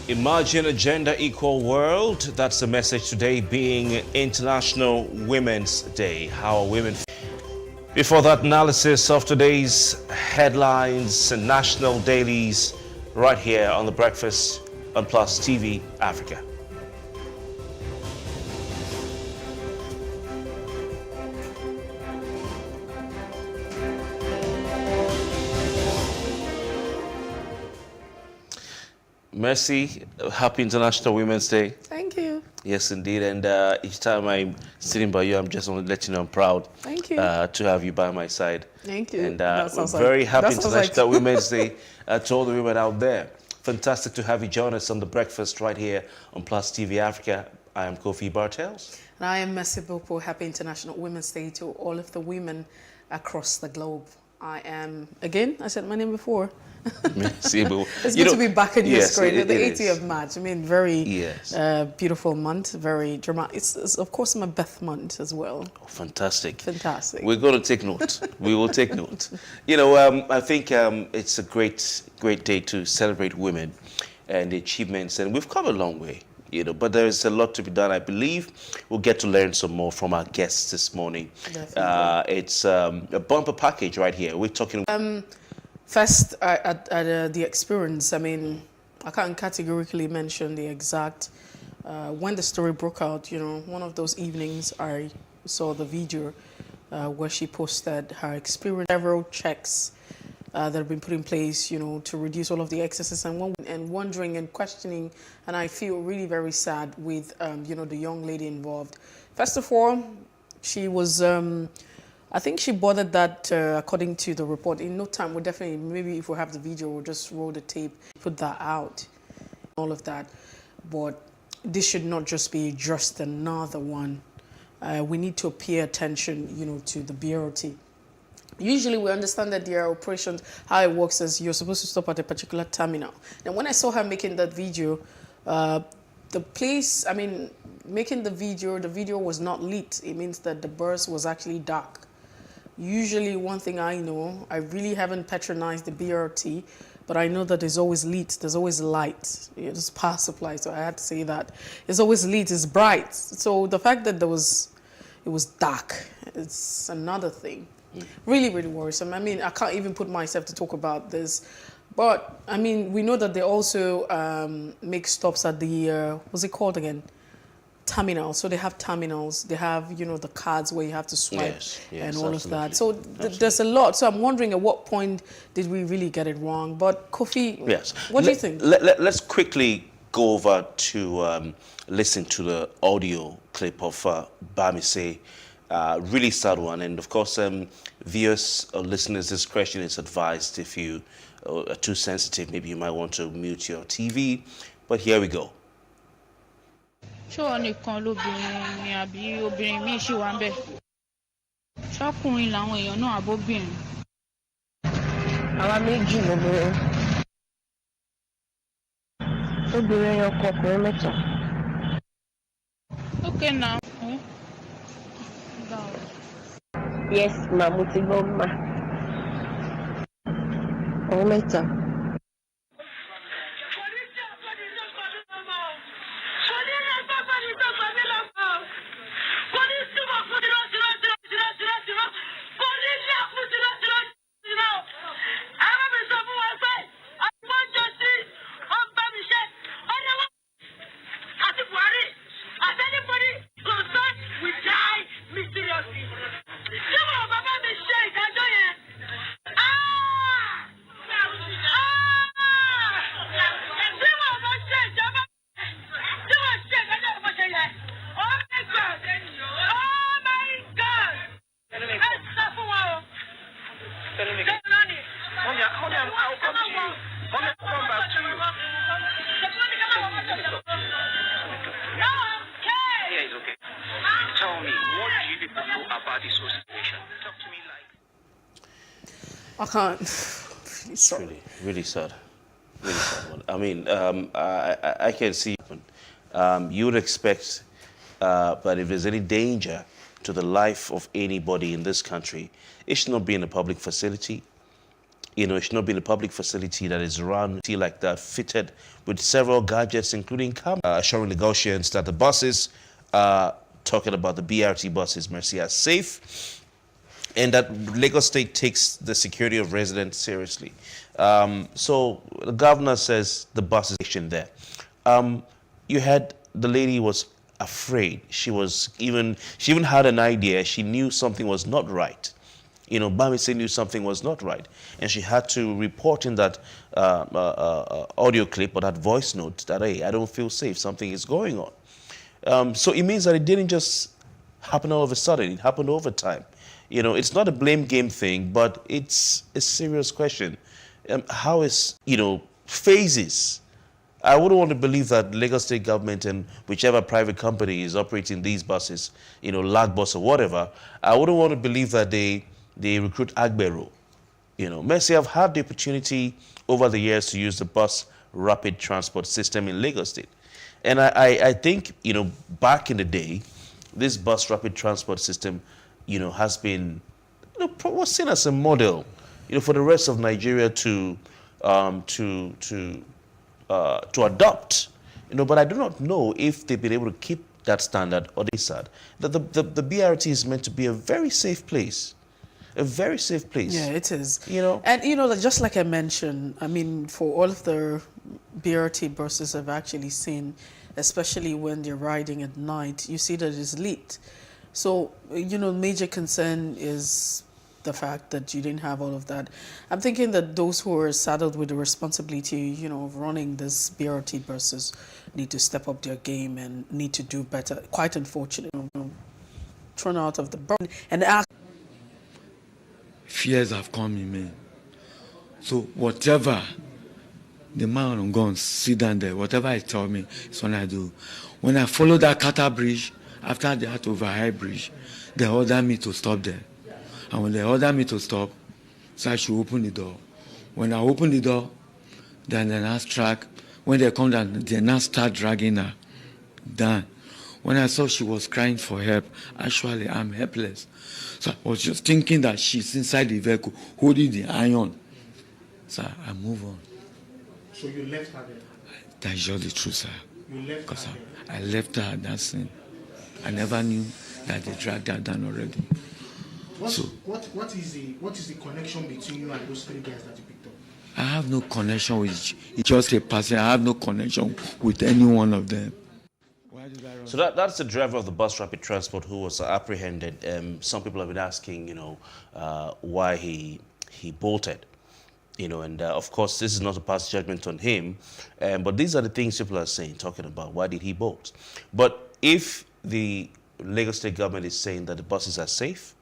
Imagine a gender equal world. That's the message today, being International Women's Day. How are women? Before that, analysis of today's headlines and national dailies right here on The Breakfast on Plus TV Africa. Mercy, happy International Women's Day. Thank you. Yes, indeed. And each time I'm sitting by you, I'm just want to let you know I'm proud. Thank you. To have you by my side. Thank you. And very happy International Women's Day to all the women out there. Fantastic to have you join us on The Breakfast right here on Plus TV Africa. I am Kofi Bartels. And I am Mercy Bopo. Happy International Women's Day to all of the women across the globe. I am, again, I said my name before. It's good to be back in your screen. The 80th of March. I mean, very beautiful month, very dramatic. It's of course my birth month as well. Oh, fantastic. Fantastic. We're going to take note. We will take note. You know, I think it's a great day to celebrate women and the achievements, and we've come a long way. You know, but there's a lot to be done. I believe we'll get to learn some more from our guests this morning. Definitely. It's a bumper package right here. We're talking. First, at the experience, I mean, I can't categorically mention the exact, when the story broke out, you know, one of those evenings I saw the video where she posted her experience, several checks that have been put in place, you know, to reduce all of the excesses and wondering and questioning, and I feel really very sad with, you know, the young lady involved. First of all, she was... I think she bothered that, according to the report, in no time. We'll definitely, maybe if we have the video, we'll just roll the tape, put that out, all of that. But this should not just be just another one. We need to pay attention, you know, to the BRT. Usually we understand that there are operations, how it works is you're supposed to stop at a particular terminal. Now, when I saw her making that video, the place, I mean, making the video was not lit. It means that the bus was actually dark. Usually, one thing I know, I really haven't patronized the BRT, but I know that there's always lit, there's always light. It's power supply, so I had to say that. It's always lit, it's bright. So the fact that it was dark, it's another thing. Really, really worrisome. I mean, I can't even put myself to talk about this. But, I mean, we know that they also make stops at the, what's it called again? Terminals. So they have terminals. They have, you know, the cards where you have to swipe and all of that. So there's a lot. So I'm wondering at what point did we really get it wrong? But Kofi, what do you think? Let's quickly go over to listen to the audio clip of Bamise. Really sad one. And of course, viewers or listeners, discretion is advised. If you are too sensitive, maybe you might want to mute your TV. But here we go. Ṣé wọn nìkan lóbìnrin ni àbí obìnrin míì ṣì wà ń bẹ̀? Ṣọ́kùnrin làwọn èèyàn náà àbóbìnrin? Àwa méjì lóbìnrin. Obìnrin ẹyọ kan, ọkùnrin mẹ́ta. Okay now. Yes, ma, mo ti gbọ́ ma. Ọ̀rọ̀ mẹ́ta. I can't. It's really sad. Really sad one. I mean, I can see. You would expect, but if there's any danger to the life of anybody in this country, it should not be in a public facility. You know, it should not be in a public facility that is run like that, fitted with several gadgets, including cameras, assuring Lagosians that the buses, talking about the BRT buses, Mercy, are safe, and that Lagos State takes the security of residents seriously. So the governor says the bus is stationed there. You had the lady was afraid. She even had an idea. She knew something was not right. You know, Bamise knew something was not right, and she had to report in that audio clip or that voice note that, hey, I don't feel safe. Something is going on. So it means that it didn't just happen all of a sudden. It happened over time. You know, it's not a blame game thing, but it's a serious question. How is, you know, phases? I wouldn't want to believe that Lagos State government and whichever private company is operating these buses, you know, Lagbus or whatever, I wouldn't want to believe that they recruit Agbero. You know, Mercy, I've had the opportunity over the years to use the bus rapid transport system in Lagos State. And I think, you know, back in the day, this bus rapid transport system, you know, has been, you know, was seen as a model, you know, for the rest of Nigeria to adopt, you know, but I do not know if they've been able to keep that standard or they said that the BRT is meant to be a very safe place. A very safe place. Yeah, it is. You know? And, you know, just like I mentioned, I mean, for all of the BRT buses I've actually seen, especially when they're riding at night, you see that it's lit. So, you know, major concern is the fact that you didn't have all of that. I'm thinking that those who are saddled with the responsibility, you know, of running these BRT buses need to step up their game and need to do better. Quite unfortunate, you know, thrown out of the burn and ask. Fears have come in me. So whatever the man on guns sit down there, whatever he tell me, is what I do. When I follow that Carter Bridge, after that overhead bridge, they order me to stop there. And when they order me to stop, so I should open the door. When I open the door, then they now track. When they come down, they now start dragging her down. When I saw she was crying for help, actually I'm helpless. So I was just thinking that she's inside the vehicle, holding the iron. So I move on. So you left her there? That's just the truth, sir. You left her there? I left her at that scene. I never knew that they dragged her down already. What is the connection between you and those three guys that you picked up? I have no connection with it's just a person. I have no connection with any one of them. So that's the driver of the bus rapid transport who was apprehended. Some people have been asking, you know, why he bolted. You know, and of course, this is not to pass judgment on him, but these are the things people are saying, talking about. Why did he bolt? But if the Lagos State government is saying that the buses are safe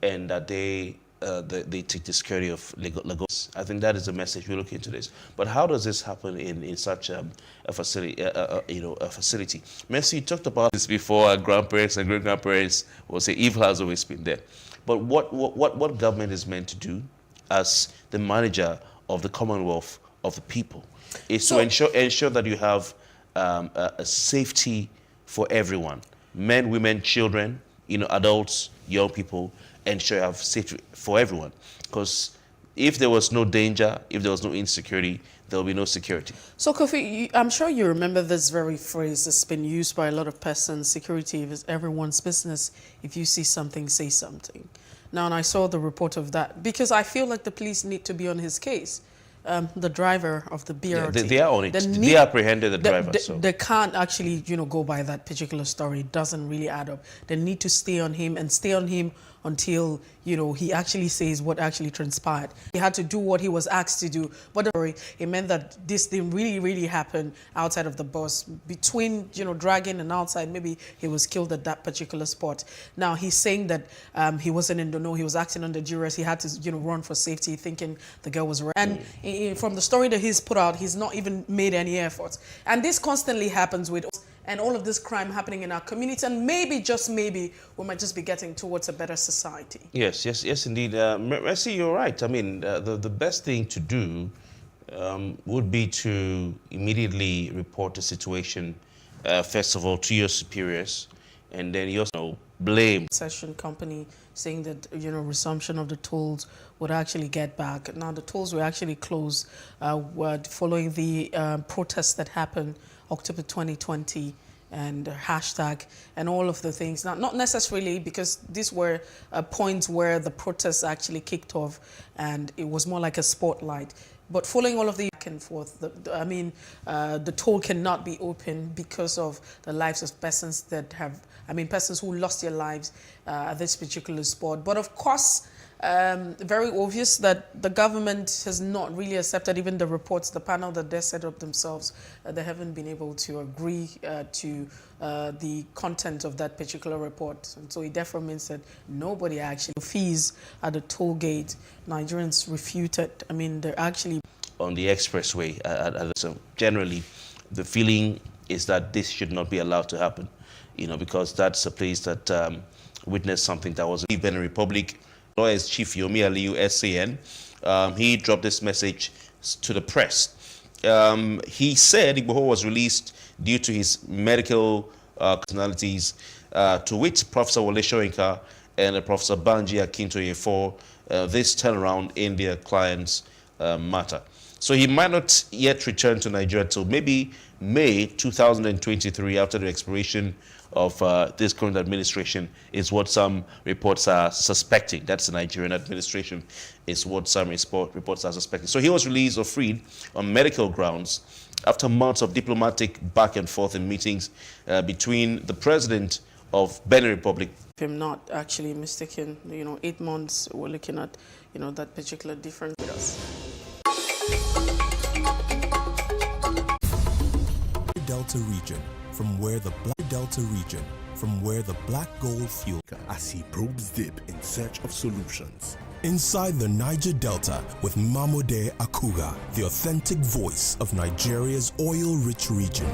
and that they take the security of Lagos, I think that is the message we look into this. But how does this happen in such a facility? A facility. Mercy, you talked about this before. Our grandparents and great-grandparents will say evil has always been there. But what government is meant to do as the manager of the Commonwealth of the people is to ensure that you have a safety for everyone, men, women, children, you know, adults, young people, ensure you have safety for everyone. Because if there was no danger, if there was no insecurity, there will be no security. So, Kofi, I'm sure you remember this very phrase that's been used by a lot of persons: security is everyone's business. If you see something, say something. Now, and I saw the report of that because I feel like the police need to be on his case. The driver of the BRT. Yeah, they are on it. They apprehended the driver. They can't actually, you know, go by that particular story. It doesn't really add up. They need to stay on him and stay on him until, you know, he actually says what actually transpired. He had to do what he was asked to do. But it meant that this didn't really happen outside of the bus. Between, you know, dragging and outside, maybe he was killed at that particular spot. Now, he's saying that he wasn't in the know. He was acting under duress. He had to, you know, run for safety, thinking the girl was right. And from the story that he's put out, he's not even made any efforts. And this constantly happens with us. And all of this crime happening in our community, and maybe, just maybe, we might just be getting towards a better society. Yes, indeed. Mercy, you're right. I mean, the best thing to do would be to immediately report the situation, first of all, to your superiors, and then you also blame. Session company saying that, you know, resumption of the tolls would actually get back. Now the tolls were actually closed following the protests that happened October 2020 and hashtag and all of the things. Now, not necessarily because these were points where the protests actually kicked off and it was more like a spotlight. But following all of the back and forth, the toll cannot be open because of the lives of persons that have, persons who lost their lives at this particular spot. But of course, very obvious that the government has not really accepted even the reports, the panel that they set up themselves. They haven't been able to agree to the content of that particular report. And so it therefore means that nobody actually fees at the toll gate. Nigerians refuted. They're actually On the expressway. So generally, the feeling is that this should not be allowed to happen, because that's a place that witnessed something that was in Benin Republic. Lawyers Chief Yomi Aliyu, SAN, he dropped this message to the press. He said Igboho was released due to his medical personalities, to which Professor Wole Soyinka and Professor Banji Akintoye for this turnaround in their client's matter. So he might not yet return to Nigeria till maybe May 2023 after the expiration of this current administration is what some reports are suspecting. That's the Nigerian administration is what some reports are suspecting. So he was released or freed on medical grounds after months of diplomatic back and forth and meetings between the president of Benin Republic. If I'm not actually mistaken, 8 months we're looking at, that particular difference with us. Delta region, from where the black gold fuel as he probes deep in search of solutions. Inside the Niger Delta with Mamode Akuga, the authentic voice of Nigeria's oil-rich region.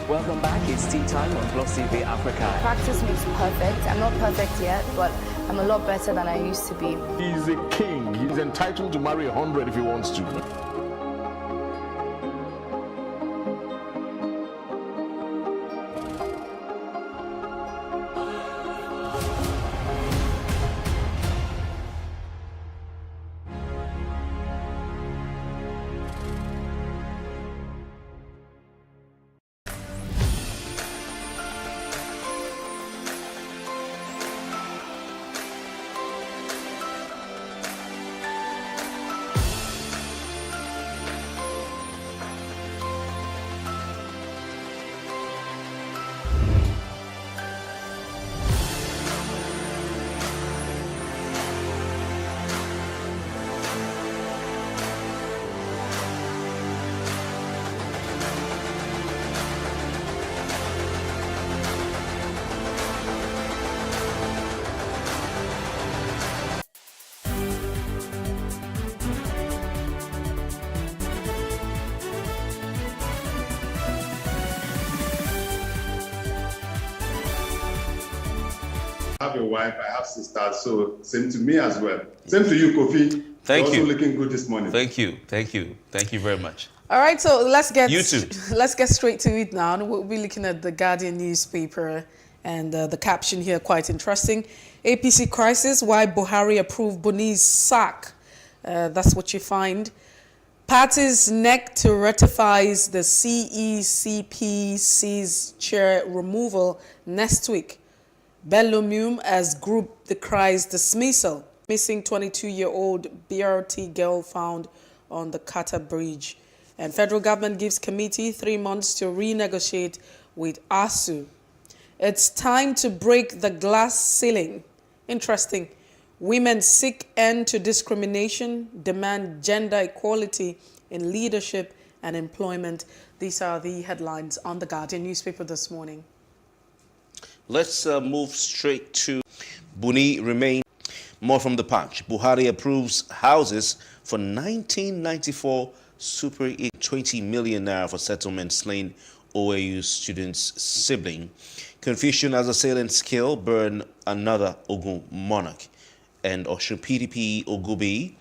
Welcome back. It's tea time on PlusTvAfrica. Practice makes perfect. I'm not perfect yet, but I'm a lot better than I used to be. He's a king. He's entitled to marry 100 if he wants to. I have a wife, I have sisters, so same to me as well. Same to you, Kofi. Thank you. You're also looking good this morning. Thank you. Thank you. Thank you very much. All right, so let's get straight to it now. We'll be looking at the Guardian newspaper, and the caption here quite interesting. APC crisis: why Buhari approved Boni's sack. That's what you find. Parties neck to ratifies the CECPC's chair removal next week. Bellumium as group decries dismissal. Missing 22-year-old BRT girl found on the Qatar Bridge. And federal government gives committee 3 months to renegotiate with ASU. It's time to break the glass ceiling. Interesting. Women seek end to discrimination, demand gender equality in leadership and employment. These are the headlines on the Guardian newspaper this morning. Let's move straight to Buni remain. More from the Punch. Buhari approves houses for 1994 Super 20 million naira for settlement slain OAU students' sibling. Confusion as assailant skill burn another Ogun monarch. And Osun PDP Ogubi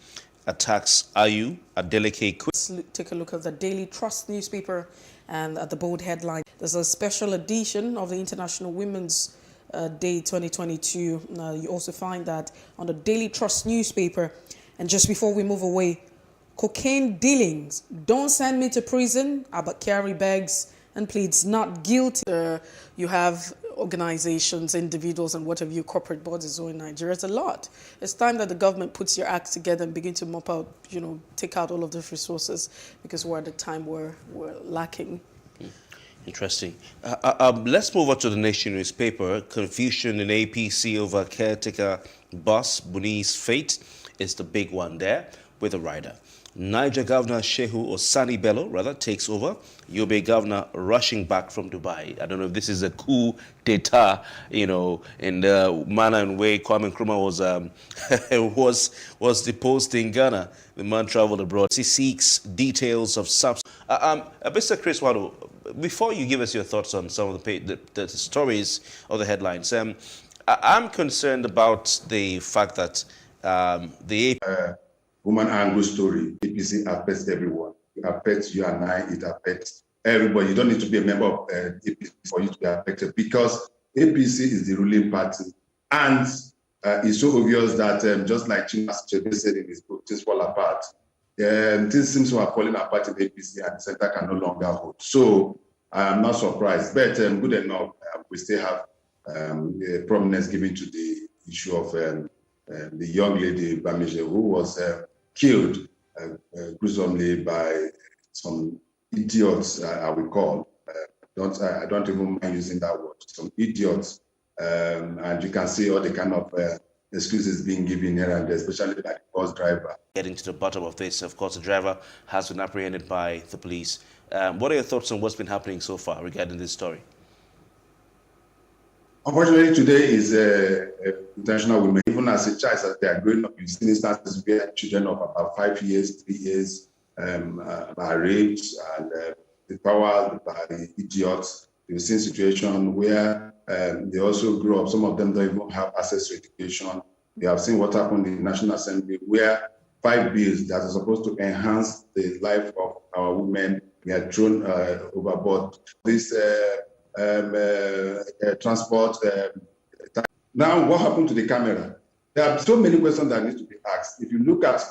attacks Ayu Adeleke. Let's take a look at the Daily Trust newspaper and at the bold headline. There's a special edition of the International Women's Day 2022. You also find that on the Daily Trust newspaper. And just before we move away, cocaine dealings. Don't send me to prison. Abakari begs and pleads not guilty. You have organizations, individuals, and what have you, corporate bodies in Nigeria. It's a lot. It's time that the government puts your act together and begin to mop out, take out all of those resources, because we're at a time where we're lacking. Interesting. Let's move on to the Nation newspaper. Confusion in APC over caretaker boss Buni's fate is the big one there with a rider. Niger Governor Shehu Osani Bello, takes over. Yobe Governor rushing back from Dubai. I don't know if this is a coup d'etat, in the manner and way Kwame Nkrumah was deposed in Ghana. The man traveled abroad. He seeks details of substance. Mr. Chris Wado, before you give us your thoughts on some of the stories or the headlines, I'm concerned about the fact that the woman angle story, APC affects everyone. It affects you and I, it affects everybody. You don't need to be a member of APC for you to be affected, because APC is the ruling party. And it's so obvious that just like Chimas Chebe said in his book, Things Fall Apart, things seems to have fallen apart in APC and the center can no longer hold. So I'm not surprised, but good enough, we still have prominence given to the issue of the young lady, Bamije, who was killed gruesomely by some idiots, I would call. I don't even mind using that word, some idiots. And you can see all the kind of excuses being given here and there, especially by the bus driver. Getting to the bottom of this, of course, the driver has been apprehended by the police. What are your thoughts on what's been happening so far regarding this story? Unfortunately, today is International Women. Even as a child, as they are growing up, you've seen instances where children of about 5 years, 3 years are raped and devoured by idiots. You've seen situations where they also grow up. Some of them don't even have access to education. We have seen what happened in the National Assembly, where 5 bills that are supposed to enhance the life of our women were thrown overboard. This transport. Now, what happened to the camera? There are so many questions that need to be asked. If you look at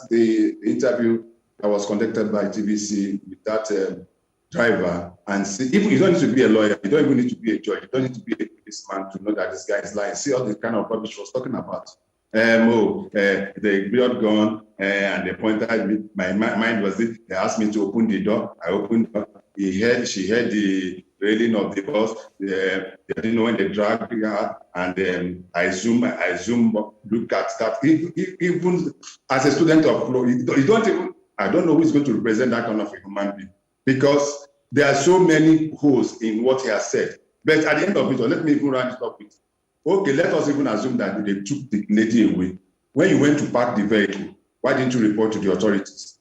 the interview that was conducted by TVC with that driver, and see, even you don't need to be a lawyer, you don't even need to be a judge, you don't need to be a policeman to know that this guy is lying. See all the kind of rubbish she was talking about. The blood gun, and they pointed at me. My mind was it. They asked me to open the door. I opened the door. She heard the railing of the bus. They didn't know when they dragged her, and I zoom, look at that. Even as a student of law, you don't even. I don't know who is going to represent that kind of a human being, because there are so many holes in what he has said. But at the end of it, let me even round it up with. Okay, let us even assume that they took the lady away. When you went to park the vehicle, why didn't you report to the authorities?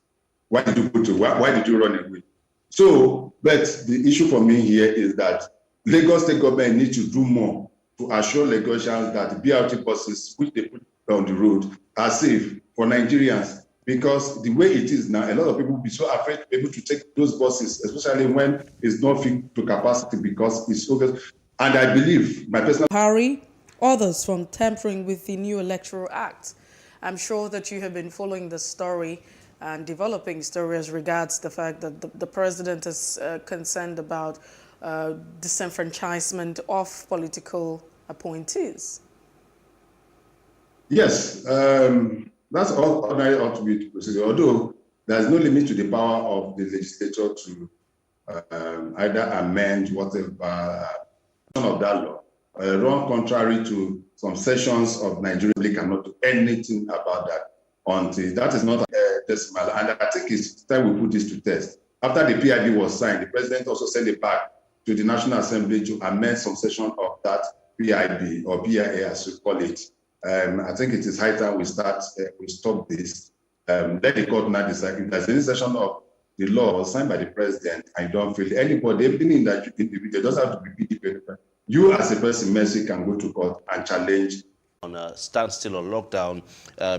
Why did you go to? Why did you run away? So, but the issue for me here is that Lagos State government needs to do more to assure Lagosians that the BRT buses, which they put on the road, are safe for Nigerians. Because the way it is now, a lot of people will be so afraid to be able to take those buses, especially when it's not fit to capacity, because it's obvious. And I believe, my personal... Harry, others from tampering with the new Electoral Act. I'm sure that you have been following the story and developing stories regards the fact that the president is concerned about disenfranchisement of political appointees. Yes, that's all ordinary ought to be considered. Although there's no limit to the power of the legislature to either amend whatever of that law. Wrong contrary to some sessions of Nigeria, they cannot do anything about that until that is not a decimal. And I think it's time we put this to test. After the PID was signed, the president also sent it back to the National Assembly to amend some section of that PID or PIA, as we call it. I think it is high time we stop this. Let the court now decide if there's any section of the law signed by the president and you don't feel anybody, everything in that individual doesn't have to be PDP. You as a person, Mercy, can go to court and challenge. On a standstill or lockdown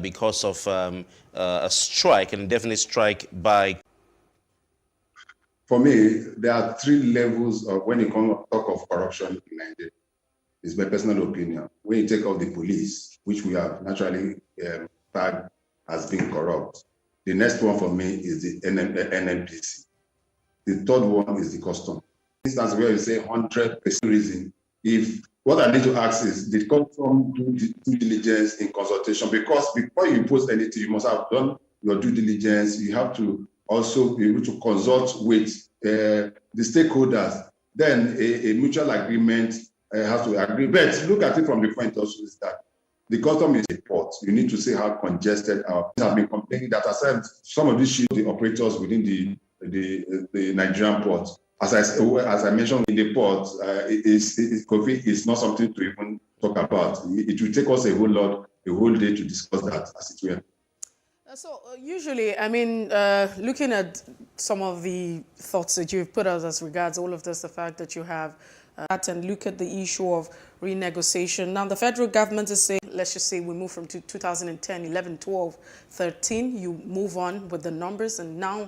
because of a strike, an indefinite strike by... For me, there are 3 levels of when you talk of corruption in Nigeria. It's my personal opinion. When you take off the police, which we have naturally tagged as being corrupt, the next one for me is the NNPC. The third one is the custom. For instance, where you say 100% reason, if what I need to ask is, did custom do due diligence in consultation? Because before you impose anything, you must have done your due diligence. You have to also be able to consult with the stakeholders. Then a mutual agreement has to agree. But look at it from the point also is that the custom is a port. You need to see how congested our people have been complaining that aside some of these ships, the operators within the Nigerian port. As I mentioned in the port, COVID is not something to even talk about. It will take us a whole day to discuss that, as it were. So usually, I mean, looking at some of the thoughts that you've put out as regards all of this, the fact that you have and look at the issue of renegotiation. Now, the federal government is saying, let's just say we move from 2010, 11, 12, 13, you move on with the numbers, and now